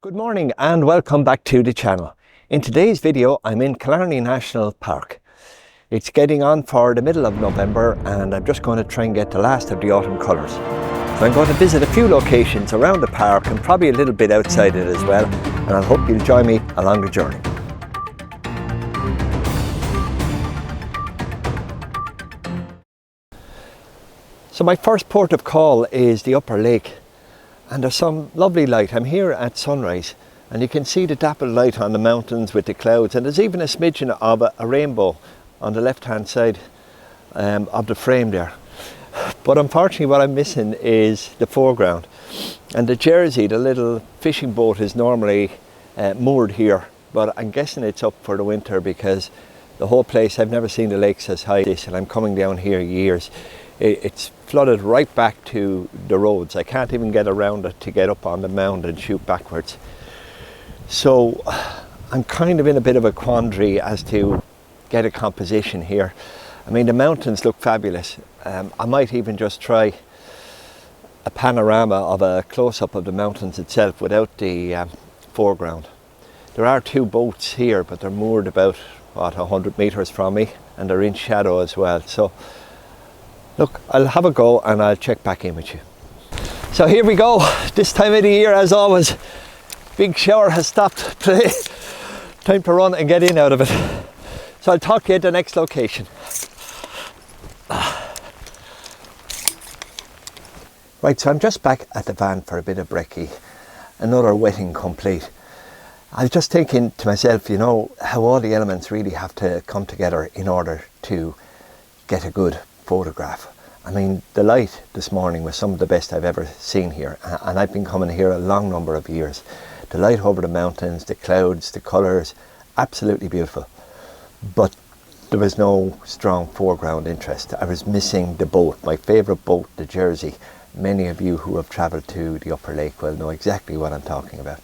Good morning and welcome back to the channel. In today's video I'm in Killarney National Park. It's getting on for the middle of November and I'm just going to try and get the last of the autumn colours. So I'm going to visit a few locations around the park and probably a little bit outside it as well, and I hope you'll join me along the journey. So my first port of call is the upper lake. And there's some lovely light. I'm here at sunrise and you can see the dappled light on the mountains with the clouds, and there's even a smidgen of a rainbow on the left hand side of the frame there. But unfortunately what I'm missing is the foreground, and the Jersey, the little fishing boat, is normally moored here, but I'm guessing it's up for the winter because the whole place, I've never seen the lakes as high as this, and I'm coming down here years. It's flooded right back to the roads. I can't even get around it to get up on the mound and shoot backwards. So I'm kind of in a bit of a quandary as to get a composition here. I mean, the mountains look fabulous. I might even just try a panorama of a close-up of the mountains itself without the foreground. There are two boats here, but they're moored about 100 meters from me, and they're in shadow as well. So look, I'll have a go and I'll check back in with you. So here we go, this time of the year as always. Big shower has stopped today. Time to run and get in out of it. So I'll talk to you at the next location. Right, so I'm just back at the van for a bit of brekkie. Another wetting complete. I was just thinking to myself, you know, how all the elements really have to come together in order to get a good photograph. I mean, the light this morning was some of the best I've ever seen here, and I've been coming here a long number of years. The light over the mountains, the clouds, the colours, absolutely beautiful. But there was no strong foreground interest. I was missing the boat, my favourite boat, the Jersey. Many of you who have travelled to the upper lake will know exactly what I'm talking about.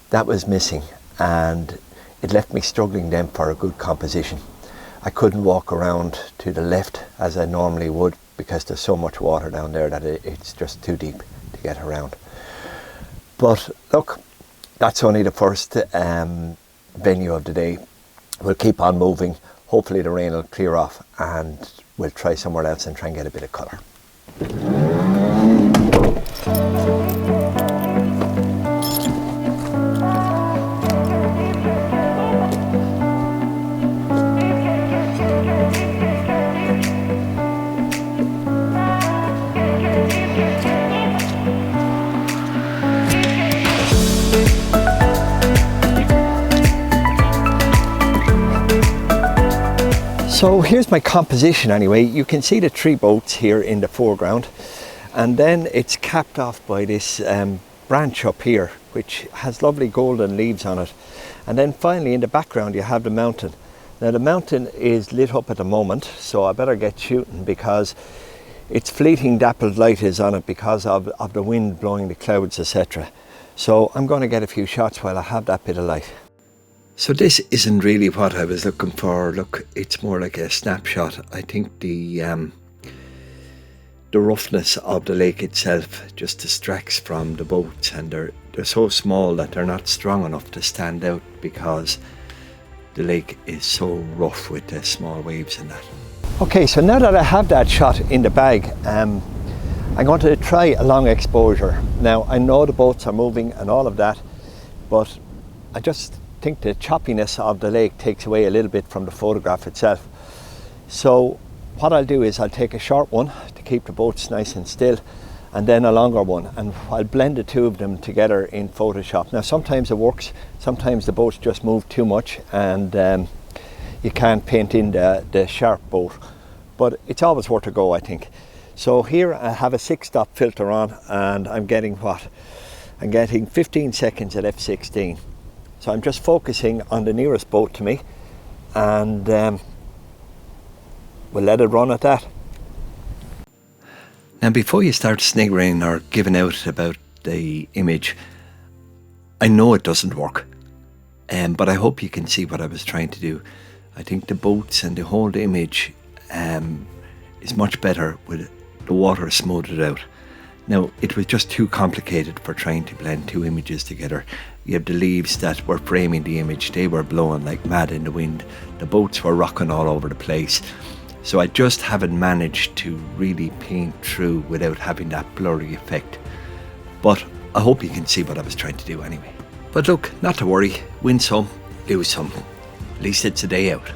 That was missing, and it left me struggling then for a good composition. I couldn't walk around to the left as I normally would because there's so much water down there that it's just too deep to get around. But look, that's only the first venue of the day. We'll keep on moving. Hopefully the rain will clear off and we'll try somewhere else and try and get a bit of colour. So here's my composition anyway. You can see the three boats here in the foreground, and then it's capped off by this branch up here which has lovely golden leaves on it, and then finally in the background you have the mountain. Now the mountain is lit up at the moment, so I better get shooting because its fleeting dappled light is on it because of the wind blowing the clouds, etc. So I'm going to get a few shots while I have that bit of light. So this isn't really what I was looking for. Look, it's more like a snapshot. I think the roughness of the lake itself just distracts from the boats, and they're so small that they're not strong enough to stand out because the lake is so rough with the small waves and that. Okay, so now that I have that shot in the bag, I'm going to try a long exposure. Now I know the boats are moving and all of that, but I just think the choppiness of the lake takes away a little bit from the photograph itself. So what I'll do is I'll take a short one to keep the boats nice and still, and then a longer one, and I'll blend the two of them together in Photoshop. Now sometimes it works, sometimes the boats just move too much and you can't paint in the sharp boat, but it's always worth a go, I think. So here I have a 6-stop filter on, and I'm getting 15 seconds at f16. So I'm just focusing on the nearest boat to me, and we'll let it run at that. Now before you start sniggering or giving out about the image, I know it doesn't work, but I hope you can see what I was trying to do. I think the boats and the whole image is much better with the water smoothed out. Now, it was just too complicated for trying to blend two images together. You have the leaves that were framing the image, they were blowing like mad in the wind. The boats were rocking all over the place. So I just haven't managed to really paint through without having that blurry effect. But I hope you can see what I was trying to do anyway. But look, not to worry, win some, lose some. At least it's a day out.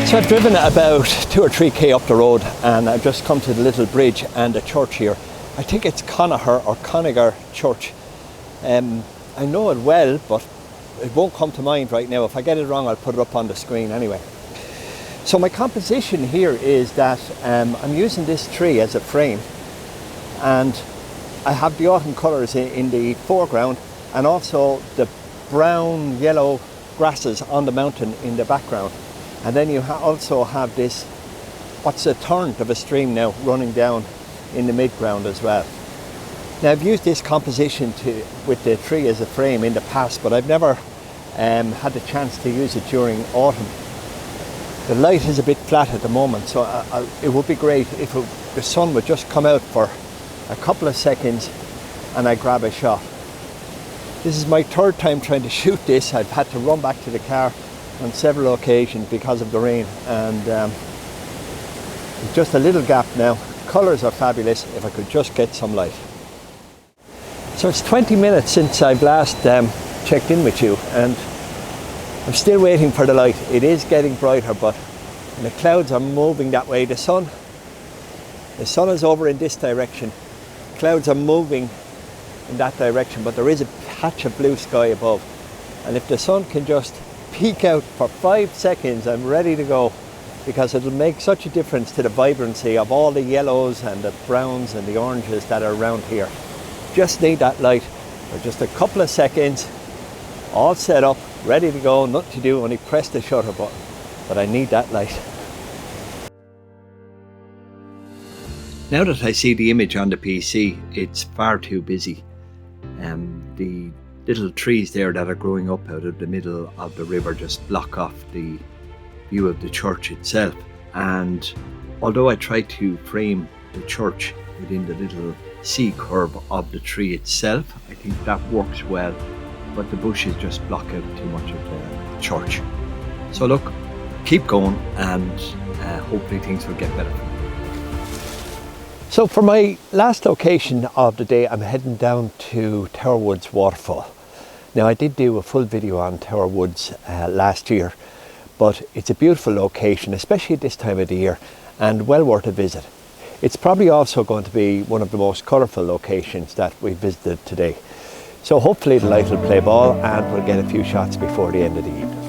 So I've driven about 2 or 3k up the road and I've just come to the little bridge and the church here. I think it's Connacher or Conagher Church. I know it well, but it won't come to mind right now. If I get it wrong, I'll put it up on the screen anyway. So my composition here is that I'm using this tree as a frame, and I have the autumn colours in the foreground and also the brown yellow grasses on the mountain in the background. And then you also have this, what's a torrent of a stream now running down in the midground as well. Now I've used this composition with the tree as a frame in the past, but I've never had the chance to use it during autumn. The light is a bit flat at the moment, so it would be great if the sun would just come out for a couple of seconds and I grab a shot. This is my third time trying to shoot this. I've had to run back to the car on several occasions because of the rain, and just a little gap now. Colours are fabulous if I could just get some light. So it's 20 minutes since I've last checked in with you, and I'm still waiting for the light. It is getting brighter, but the clouds are moving that way. The sun is over in this direction. Clouds are moving in that direction, but there is a patch of blue sky above, and if the sun can just peek out for 5 seconds, I'm ready to go, because it'll make such a difference to the vibrancy of all the yellows and the browns and the oranges that are around here. Just need that light for just a couple of seconds, all set up, ready to go, nothing to do, only press the shutter button, but I need that light. Now that I see the image on the PC, it's far too busy. The little trees there that are growing up out of the middle of the river just block off the view of the church itself. And although I try to frame the church within the little C curve of the tree itself, I think that works well, but the bushes just block out too much of the church. So look, keep going, and hopefully things will get better. So for my last location of the day, I'm heading down to Tower Woods waterfall. Now I did do a full video on Tower Woods last year, but it's a beautiful location, especially at this time of the year, and well worth a visit. It's probably also going to be one of the most colourful locations that we visited today. So hopefully the light will play ball and we'll get a few shots before the end of the evening.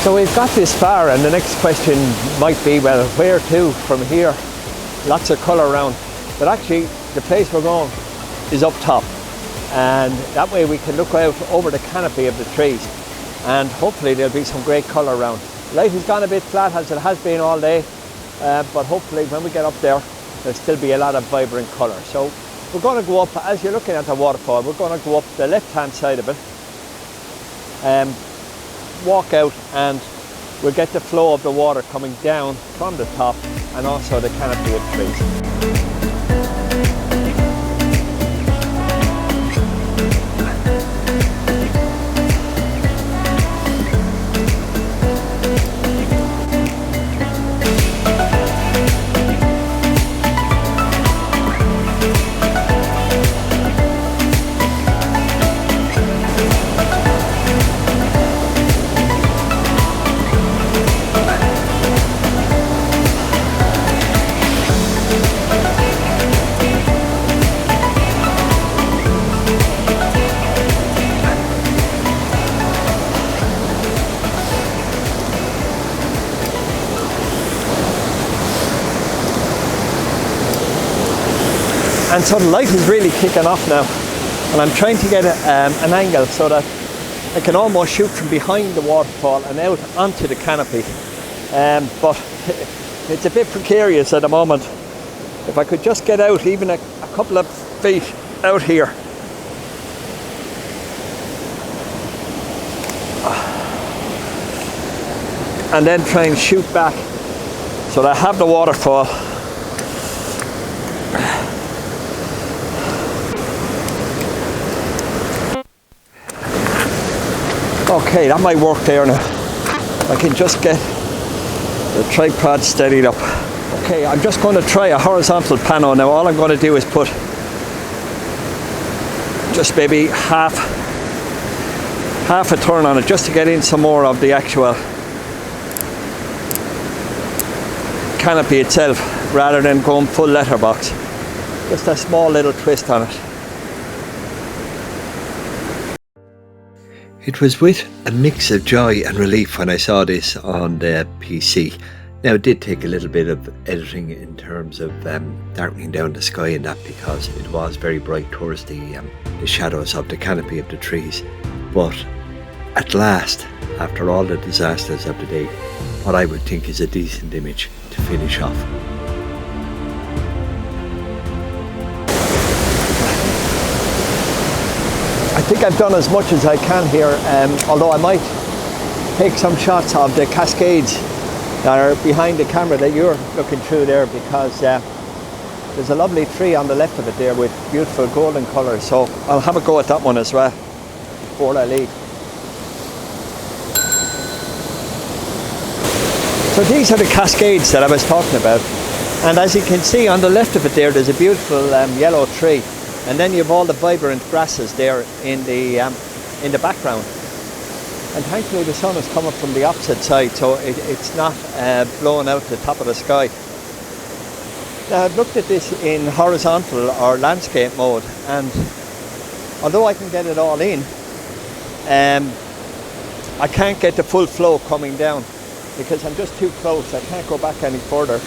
So we've got this far, and the next question might be, well, where to from here? Lots of colour around, but actually the place we're going is up top, and that way we can look out over the canopy of the trees, and hopefully there'll be some great colour around. Light has gone a bit flat as it has been all day, but hopefully when we get up there, there'll still be a lot of vibrant colour. So we're going to go up, as you're looking at the waterfall, we're going to go up the left hand side of it, walk out, and we'll get the flow of the water coming down from the top and also the canopy of trees. And so the light is really kicking off now, and I'm trying to get an angle so that I can almost shoot from behind the waterfall and out onto the canopy, but it's a bit precarious at the moment. If I could just get out even a couple of feet out here. And then try and shoot back so that I have the waterfall. Okay, that might work there now. I can just get the tripod steadied up. Okay, I'm just going to try a horizontal pano now. All I'm going to do is put just maybe half a turn on it, just to get in some more of the actual canopy itself, rather than going full letterbox. Just a small little twist on it. It was with a mix of joy and relief when I saw this on the PC. Now, it did take a little bit of editing in terms of darkening down the sky and that, because it was very bright towards the shadows of the canopy of the trees. But at last, after all the disasters of the day, what I would think is a decent image to finish off. I think I've done as much as I can here, although I might take some shots of the cascades that are behind the camera that you're looking through there, because there's a lovely tree on the left of it there with beautiful golden colours, so I'll have a go at that one as well before I leave. So these are the cascades that I was talking about, and as you can see on the left of it there's a beautiful yellow tree. And then you have all the vibrant grasses there in the background. And thankfully the sun is coming from the opposite side, so it's not blowing out the top of the sky. Now, I've looked at this in horizontal or landscape mode, and although I can get it all in, I can't get the full flow coming down because I'm just too close. I can't go back any further.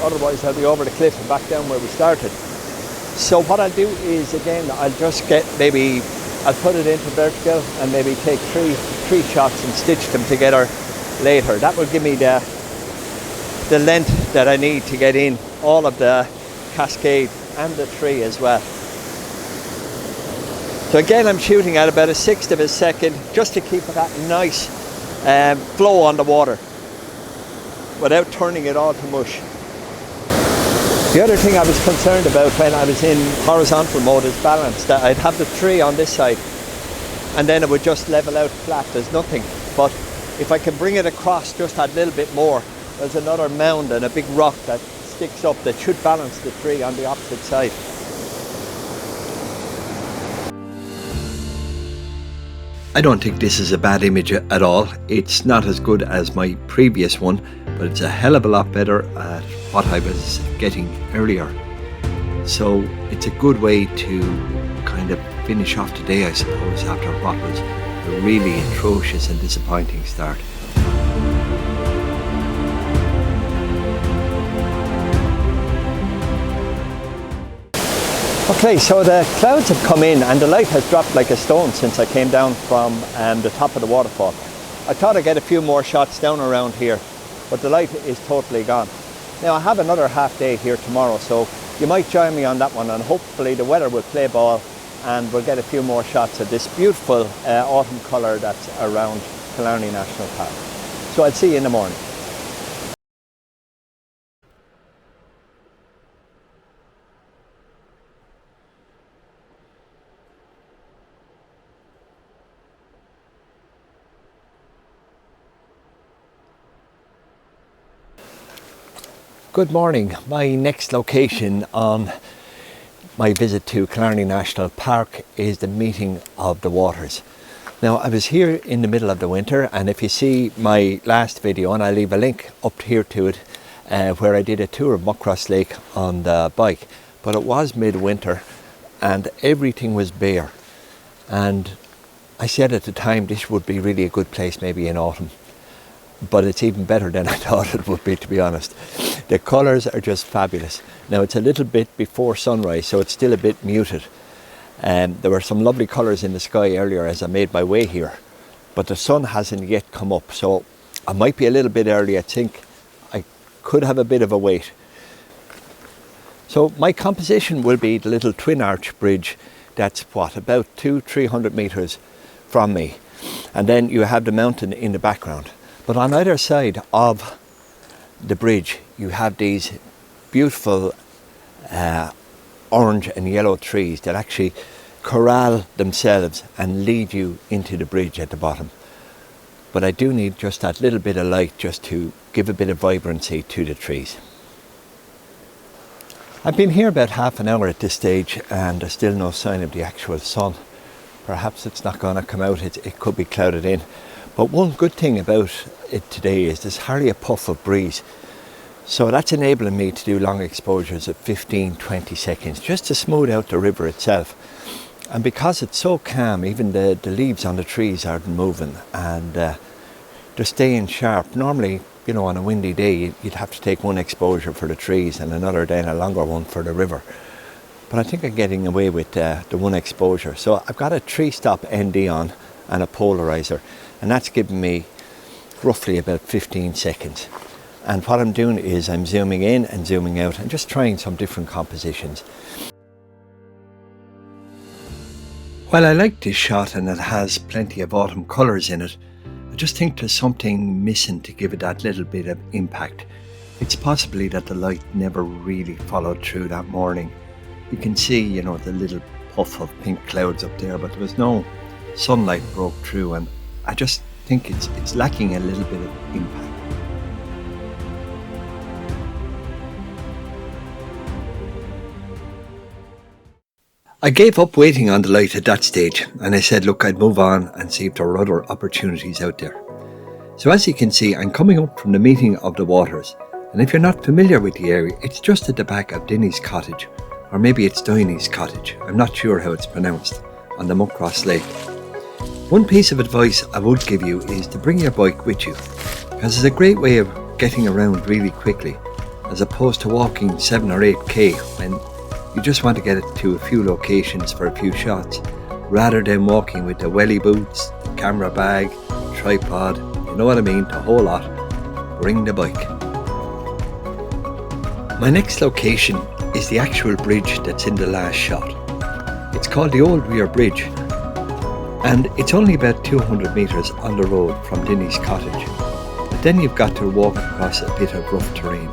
Otherwise I'll be over the cliff and back down where we started. So what I'll do is, again, I'll just get I'll put it into vertical and maybe take three shots and stitch them together later. That will give me the length that I need to get in all of the cascade and the tree as well. So again, I'm shooting at about 1/6 of a second just to keep that nice flow on the water without turning it all to mush. The other thing I was concerned about when I was in horizontal mode is balance, that I'd have the tree on this side and then it would just level out flat, there's nothing. But if I can bring it across just a little bit more, there's another mound and a big rock that sticks up that should balance the tree on the opposite side. I don't think this is a bad image at all. It's not as good as my previous one, but it's a hell of a lot better at what I was getting earlier. So it's a good way to kind of finish off today, I suppose, after what was a really atrocious and disappointing start. Okay, so the clouds have come in and the light has dropped like a stone since I came down from the top of the waterfall. I thought I'd get a few more shots down around here, but the light is totally gone. Now, I have another half day here tomorrow, so you might join me on that one, and hopefully the weather will play ball and we'll get a few more shots of this beautiful autumn colour that's around Killarney National Park. So I'll see you in the morning. Good morning. My next location on my visit to Killarney National Park is the meeting of the waters. Now, I was here in the middle of the winter, and if you see my last video, and I'll leave a link up here to it, where I did a tour of Muckross Lake on the bike, but it was midwinter and everything was bare, and I said at the time this would be really a good place maybe in autumn. but it's even better than I thought it would be, to be honest. The colours are just fabulous. Now it's a little bit before sunrise, so it's still a bit muted. There were some lovely colours in the sky earlier as I made my way here, but the sun hasn't yet come up, so I might be a little bit early. I think I could have a bit of a wait. So my composition will be the little twin arch bridge that's about 200-300 metres from me, and then you have the mountain in the background. But on either side of the bridge you have these beautiful orange and yellow trees that actually corral themselves and lead you into the bridge at the bottom. But I do need just that little bit of light just to give a bit of vibrancy to the trees. I've been here about half an hour at this stage and there's still no sign of the actual sun. Perhaps it's not going to come out, it could be clouded in. But one good thing about it today is there's hardly a puff of breeze. So that's enabling me to do long exposures of 15-20 seconds just to smooth out the river itself. And because it's so calm, even the leaves on the trees aren't moving and they're staying sharp. Normally, you know, on a windy day you'd have to take one exposure for the trees and another then a longer one for the river. But I think I'm getting away with the one exposure. So I've got a 3-stop ND on and a polarizer, and that's giving me roughly about 15 seconds. And what I'm doing is I'm zooming in and zooming out and just trying some different compositions. While I like this shot and it has plenty of autumn colours in it, I just think there's something missing to give it that little bit of impact. It's possibly that the light never really followed through that morning. You can see, you know, the little puff of pink clouds up there, but there was no sunlight broke through, and I just think it's lacking a little bit of impact. I gave up waiting on the light at that stage and I said, look, I'd move on and see if there were other opportunities out there. So as you can see, I'm coming up from the meeting of the waters, and if you're not familiar with the area, it's just at the back of Dinny's cottage, or maybe it's Diney's cottage, I'm not sure how it's pronounced, on the Muckross Lake. One piece of advice I would give you is to bring your bike with you, because it's a great way of getting around really quickly, as opposed to walking 7 or 8k when you just want to get it to a few locations for a few shots, rather than walking with the welly boots, the camera bag, tripod, you know what I mean, the whole lot. Bring the bike. My next location is the actual bridge that's in the last shot. It's called the Old Weir Bridge, and it's only about 200 metres on the road from Dinny's cottage, but then you've got to walk across a bit of rough terrain.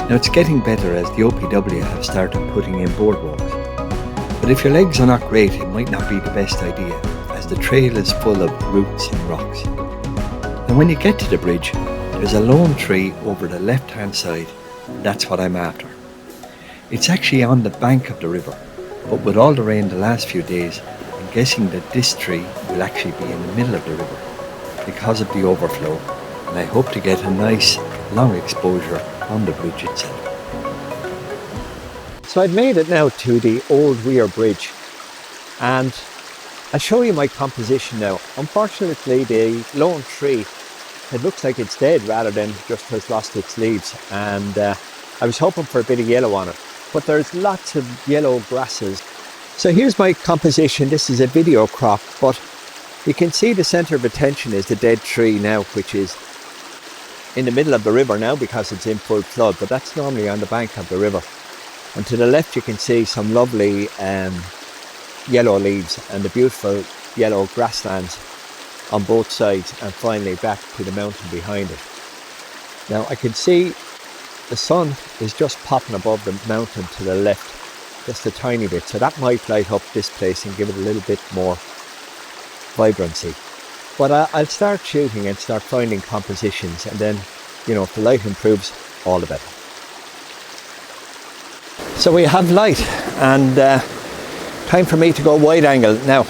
Now it's getting better as the OPW have started putting in boardwalks, but if your legs are not great it might not be the best idea, as the trail is full of roots and rocks. And when you get to the bridge, there's a lone tree over the left hand side, and that's what I'm after. It's actually on the bank of the river, but with all the rain the last few days, I'm guessing that this tree will actually be in the middle of the river because of the overflow, and I hope to get a nice long exposure on the bridge itself. So I've made it now to the Old Weir Bridge, and I'll show you my composition now. Unfortunately, the lone tree, it looks like it's dead rather than just has lost its leaves, and I was hoping for a bit of yellow on it, but there's lots of yellow grasses. So here's my composition. This is a video crop, but you can see the centre of attention is the dead tree now, which is in the middle of the river now because it's in full flood, but that's normally on the bank of the river. And to the left you can see some lovely yellow leaves and the beautiful yellow grasslands on both sides, and finally back to the mountain behind it. Now I can see the sun is just popping above the mountain to the left, just a tiny bit, so that might light up this place and give it a little bit more vibrancy. But I'll start shooting and start finding compositions, and then, you know, if the light improves, all the better. So we have light, and time for me to go wide angle. Now,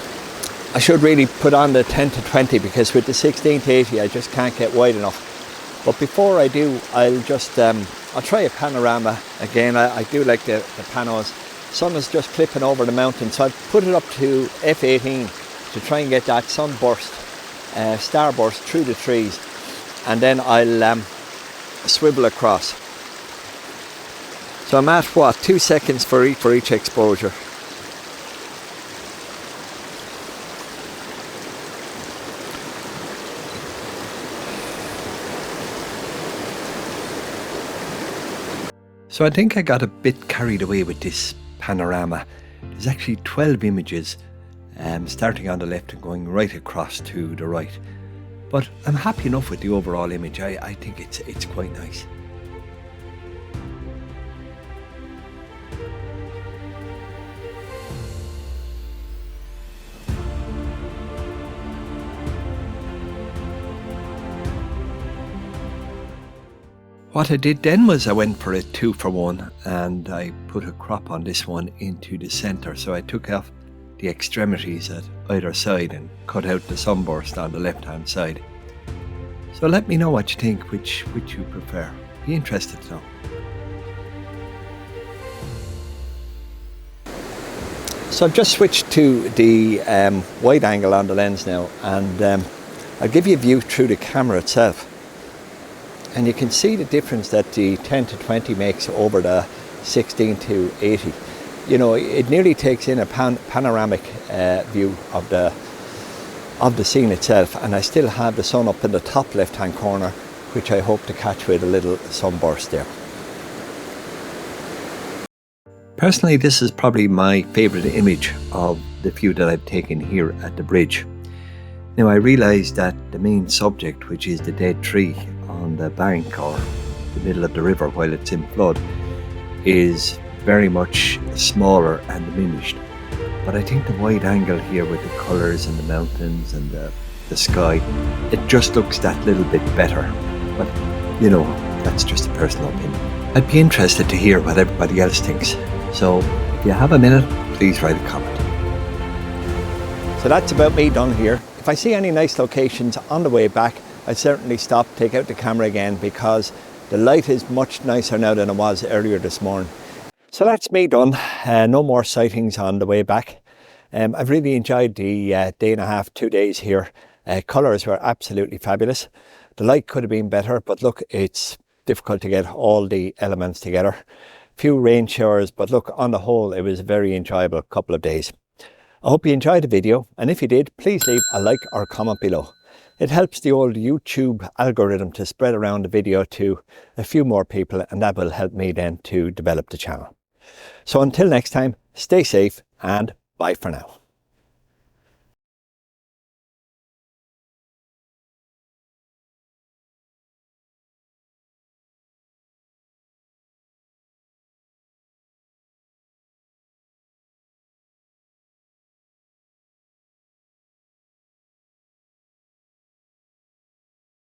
I should really put on the 10 to 20 because with the 16 to 80 I just can't get wide enough. But before I do, I'll just I'll try a panorama again. I do like the panos. Sun is just clipping over the mountain, so I've put it up to f18 to try and get that sunburst, starburst through the trees. and then I'll swivel across. So I'm at what, 2 seconds for each exposure. So I think I got a bit carried away with this panorama. There's actually 12 images, starting on the left and going right across to the right. But I'm happy enough with the overall image. I think it's quite nice. What I did then was I went for a 2-for-1, and I put a crop on this one into the centre. So I took off the extremities at either side and cut out the sunburst on the left hand side. So let me know what you think, which you prefer. Be interested to know. So I've just switched to the wide angle on the lens now, and I'll give you a view through the camera itself. And you can see the difference that the 10 to 20 makes over the 16 to 80. You know, it nearly takes in a panoramic view of the scene itself, and I still have the sun up in the top left hand corner, which I hope to catch with a little sunburst there. Personally, this is probably my favourite image of the few that I've taken here at the bridge. Now I realise that the main subject, which is the dead tree on the bank or the middle of the river while it's in flood, is very much smaller and diminished. But I think the wide angle here with the colours and the mountains and the sky, it just looks that little bit better. But you know, that's just a personal opinion. I'd be interested to hear what everybody else thinks. So if you have a minute, please write a comment. So that's about me done here. If I see any nice locations on the way back, I'd certainly stop, take out the camera again, because the light is much nicer now than it was earlier this morning. So that's me done. No more sightings on the way back. I've really enjoyed the day and a half, 2 days here. Colours were absolutely fabulous. The light could have been better, but look, it's difficult to get all the elements together. Few rain showers, but look, on the whole, it was a very enjoyable couple of days. I hope you enjoyed the video, and if you did, please leave a like or comment below. It helps the old YouTube algorithm to spread around the video to a few more people, and that will help me then to develop the channel. So until next time, stay safe and bye for now.